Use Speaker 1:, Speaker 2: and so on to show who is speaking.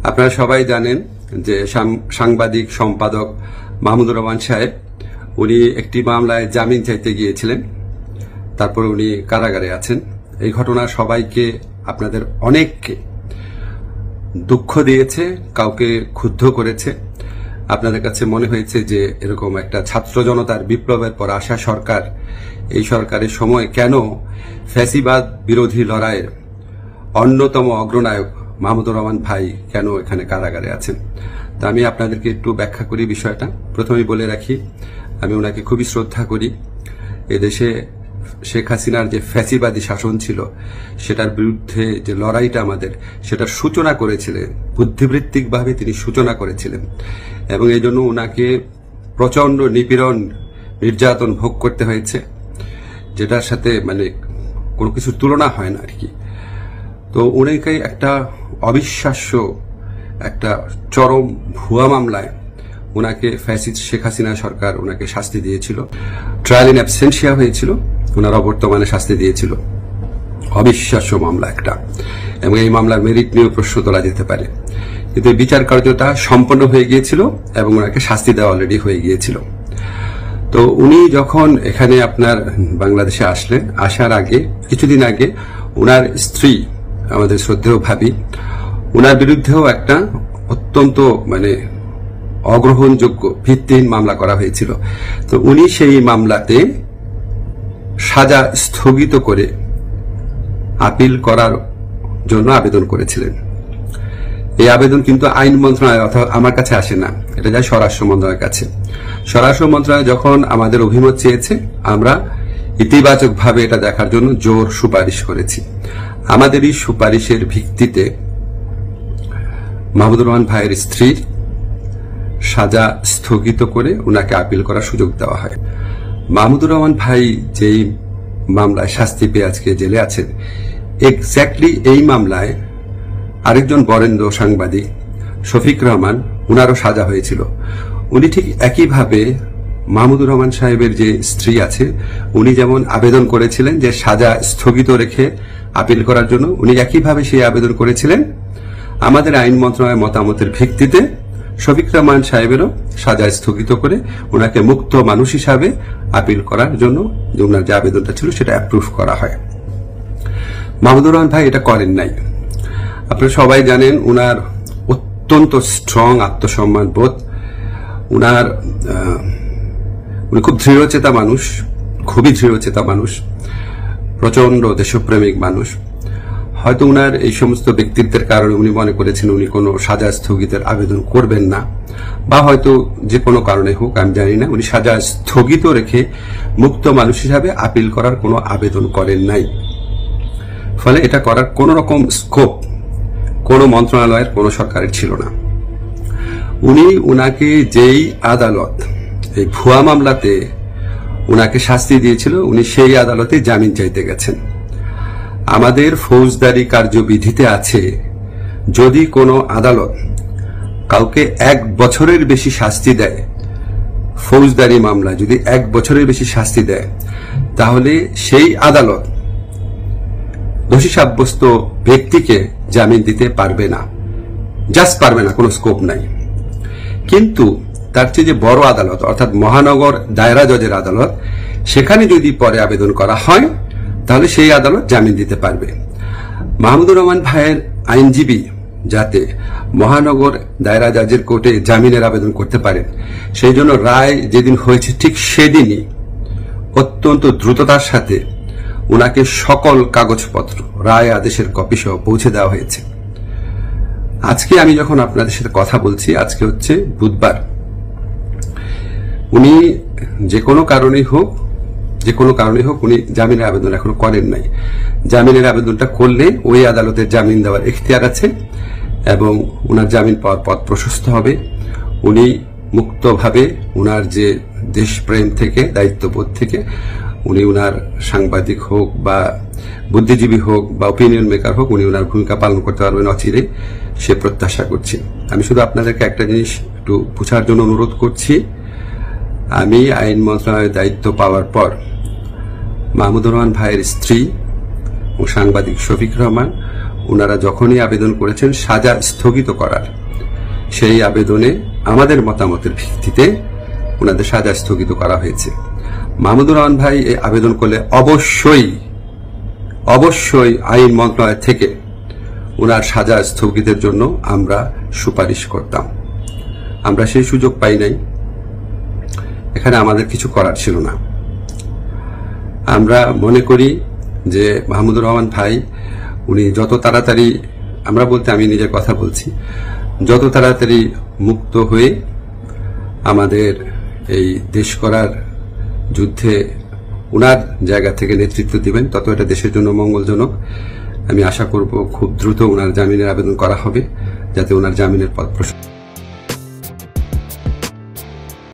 Speaker 1: আপনারা সবাই জানেন যে সাংবাদিক সম্পাদক মাহমুদুর রহমান সাহেব উনি একটি মামলায় জামিন চাইতে গিয়েছিলেন, তারপর উনি কারাগারে আছেন। এই ঘটনা সবাইকে, আপনাদের অনেককে দুঃখ দিয়েছে, কাউকে ক্ষুব্ধ করেছে। আপনাদের কাছে মনে হয়েছে যে এরকম একটা ছাত্র জনতার বিপ্লবের পর আসা সরকার, এই সরকারের সময় কেন ফ্যাসিবাদ বিরোধী লড়াইয়ের অন্যতম অগ্রনায়ক মাহমুদুর রহমান ভাই কেন এখানে কারাগারে আছেন। তো আমি আপনাদেরকে একটু ব্যাখ্যা করি বিষয়টা। প্রথমেই বলে রাখি, আমি ওনাকে খুবই শ্রদ্ধা করি। এদেশে শেখ হাসিনার যে ফ্যাসিবাদী শাসন ছিল, সেটার বিরুদ্ধে যে লড়াইটা আমাদের, সেটার সূচনা করেছিলেন, বুদ্ধিবৃত্তিকভাবে তিনি সূচনা করেছিলেন, এবং এই জন্য ওনাকে প্রচন্ড নিপীড়ন, নির্যাতন ভোগ করতে হয়েছে, যেটার সাথে মানে কোনো কিছুর তুলনা হয় না আর কি। তো উনাকে একটা অবিশ্বাস্য, একটা চরম ভুয়া মামলায় ওনাকে ফ্যাসিস্ট শেখ হাসিনা সরকার ওনাকে শাস্তি দিয়েছিল। ট্রায়াল ইন অ্যাবসেন্সিয়া হয়েছিল, ওনার অবর্তমানে শাস্তি দিয়েছিল। অবিশ্বাস্য মামলা একটা, এবং এই মামলার মেরিট নিয়েও প্রশ্ন তোলা যেতে পারে, কিন্তু বিচার কার্যটা সম্পন্ন হয়ে গিয়েছিল এবং ওনাকে শাস্তি দেওয়া অলরেডি হয়ে গিয়েছিল। তো উনি যখন এখানে আপনার বাংলাদেশে আসলেন, আসার আগে কিছুদিন আগে ওনার স্ত্রী, আমাদের শ্রদ্ধেয় ভাবি, ওনার বিরুদ্ধেও একটা অত্যন্ত মানে অগ্রহণযোগ্য ভিত্তিহীন মামলা করা হয়েছিল। তো উনি সেই মামলাতে সাজা স্থগিত করে আপিল করার জন্য আবেদন করেছিলেন। এই আবেদন কিন্তু আইন মন্ত্রণালয় অথবা আমার কাছে আসে না, এটা যায় স্বরাষ্ট্র মন্ত্রণালয়ের কাছে। স্বরাষ্ট্র মন্ত্রণালয় যখন আমাদের অভিমত চেয়েছে, আমরা ইতিবাচকভাবে এটা দেখার জন্য জোর সুপারিশ করেছি। আমাদের এই সুপারিশের ভিত্তিতে মাহমুদুর রহমান ভাইয়ের স্ত্রীর সাজা স্থগিত করে ওনাকে আপিল করার সুযোগ দেওয়া হয়। মাহমুদুর রহমান ভাই যেই মামলায় শাস্তি পেয়ে আজকে জেলে আছেন, এক্স্যাক্টলি এই মামলায় আরেকজন বরেণ্য সাংবাদিক শফিক রহমান, উনারও সাজা হয়েছিল। উনি ঠিক একইভাবে মাহমুদুর রহমান সাহেবের যে স্ত্রী আছে, উনি যেমন আবেদন করেছিলেন যে সাজা স্থগিত রেখে আপিল করার জন্য, উনি একইভাবে সেই আবেদন করেছিলেন। আমাদের আইন মন্ত্রণালয়ের মতামতের ভিত্তিতে শফিক রহমান সাহেবেরও সাজা স্থগিত করে ওনাকে মুক্ত মানুষ হিসাবে আপিল করার জন্য যে ওনার যে আবেদনটা ছিল সেটা অ্যাপ্রুভ করা হয়। মাহমুদুর রহমান ভাই এটা করেন নাই। আপনারা সবাই জানেন উনার অত্যন্ত স্ট্রং আত্মসম্মান বোধ, উনি খুব দৃঢ়চেতা মানুষ, খুবই দৃঢ়চেতা মানুষ, প্রচন্ড দেশপ্রেমিক মানুষ। হয়তো উনার এই সমস্ত ব্যক্তিত্বের কারণে উনি মনে করেছেন উনি কোনো সাজা স্থগিতের আবেদন করবেন না, বা হয়তো যে কোনো কারণে হোক, আমি জানি না, উনি সাজা স্থগিত রেখে মুক্ত মানুষ হিসাবে আপিল করার কোনো আবেদন করেন নাই। ফলে এটা করার কোন রকম স্কোপ কোনো মন্ত্রণালয়ের, কোনো সরকারের ছিল না। উনাকে যেই আদালত এই ভুয়া মামলাতে উনাকে শাস্তি দিয়েছিল, উনি সেই আদালতে জামিন চাইতে গেছেন। আমাদের ফৌজদারি কার্যবিধিতে আছে, যদি কোনো আদালত কাউকে 1 বছরের বেশি শাস্তি দেয়, ফৌজদারি মামলা যদি 1 বছরের বেশি শাস্তি দেয়, তাহলে সেই আদালত দোষী সাব্যস্ত ব্যক্তিকে জামিন দিতে পারবে না, জাস্ট পারবে না, কোনো স্কোপ নাই। কিন্তু তার চেয়ে যে বড় আদালত, অর্থাৎ মহানগর দায়রা জজের আদালত, সেখানে যদি পরে আবেদন করা হয়, তাহলে সেই আদালত জামিন দিতে পারবে। মাহমুদুর রহমান ভাইয়ের আইনজীবী যাতে মহানগর দায়রা জজের কোর্টে জামিনের আবেদন করতে পারেন, সেই জন্য রায় যেদিন হয়েছে ঠিক সেদিনই অত্যন্ত দ্রুততার সাথে উনাকে সকল কাগজপত্র, রায় আদেশের কপি সহ পৌঁছে দেওয়া হয়েছে। আজকে আমি যখন আপনাদের সাথে কথা বলছি, আজকে হচ্ছে বুধবার, উনি যে কোনো কারণেই হোক উনি জামিনের আবেদন এখনো করেন নাই। জামিনের আবেদনটা করলে ওই আদালতের জামিন দেওয়ার এখতিয়ার আছে এবং উনার জামিন পাওয়ার পথ প্রশস্ত হবে। উনি মুক্তভাবে উনার যে দেশপ্রেম থেকে, দায়িত্ববোধ থেকে, উনি উনার সাংবাদিক হোক বা বুদ্ধিজীবী হোক বা ওপিনিয়ন মেকার হোক, উনি উনার ভূমিকা পালন করতে পারবেন অচিরে, সে প্রত্যাশা করছি। আমি শুধু আপনাদেরকে একটা জিনিস একটু বোঝার জন্য অনুরোধ করছি। আমি আইন মন্ত্রণালয়ের দায়িত্ব পাওয়ার পর মাহমুদুর রহমান ভাইয়ের স্ত্রী ও সাংবাদিক শফিক রহমান, ওনারা যখনই আবেদন করেছেন সাজা স্থগিত করার, সেই আবেদনে আমাদের মতামতের ভিত্তিতে ওনাদের সাজা স্থগিত করা হয়েছে। মাহমুদুর রহমান ভাই এই আবেদন করলে অবশ্যই আইন মন্ত্রণালয় থেকে ওনার সাজা স্থগিতের জন্য আমরা সুপারিশ করতাম। আমরা সেই সুযোগ পাই নাই, এখানে আমাদের কিছু করার ছিল না। আমরা মনে করি যে মাহমুদুর রহমান ভাই উনি যত তাড়াতাড়ি, আমরা বলতে আমি নিজের কথা বলছি, যত তাড়াতাড়ি মুক্ত হয়ে আমাদের এই দেশ করার যুদ্ধে উনার জায়গা থেকে নেতৃত্ব দিবেন, তত এটা দেশের জন্য মঙ্গলজনক। আমি আশা করব খুব দ্রুত উনার জামিনের আবেদন করা হবে, যাতে উনার জামিনের পথ প্রশস্ত